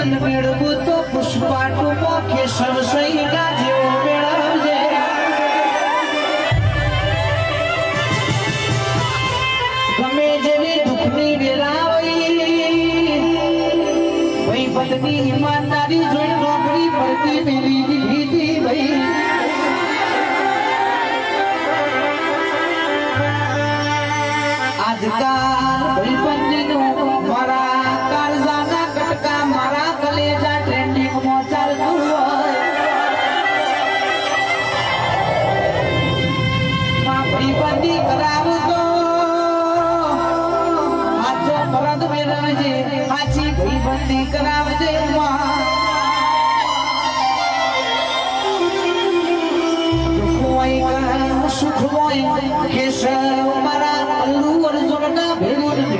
ભાઈબંધ મેળવું તો પુષ્પા ટુમો કેશવ સૈના જેવો મેળવજે ગમે જેવી દુઃખની વેરાવઈ ભાઈબંધની ઈમાનદારી જોઈ નોકરી મળતી મેલી દીધી ભાઈ આજકાલ ભાઈબંધીનું મારા કાળજાના કટકા મારા કલેજા ટ્રેન્ડિંગમાં ચાલતું હોય ભાઈબંધી કરાવતો હાચો પરદ મેળવજે હાચી ભાઈબંધી કરાવજે સુખ હોય કેશવ મારા અલ્લુ અર્જુનના ભેરું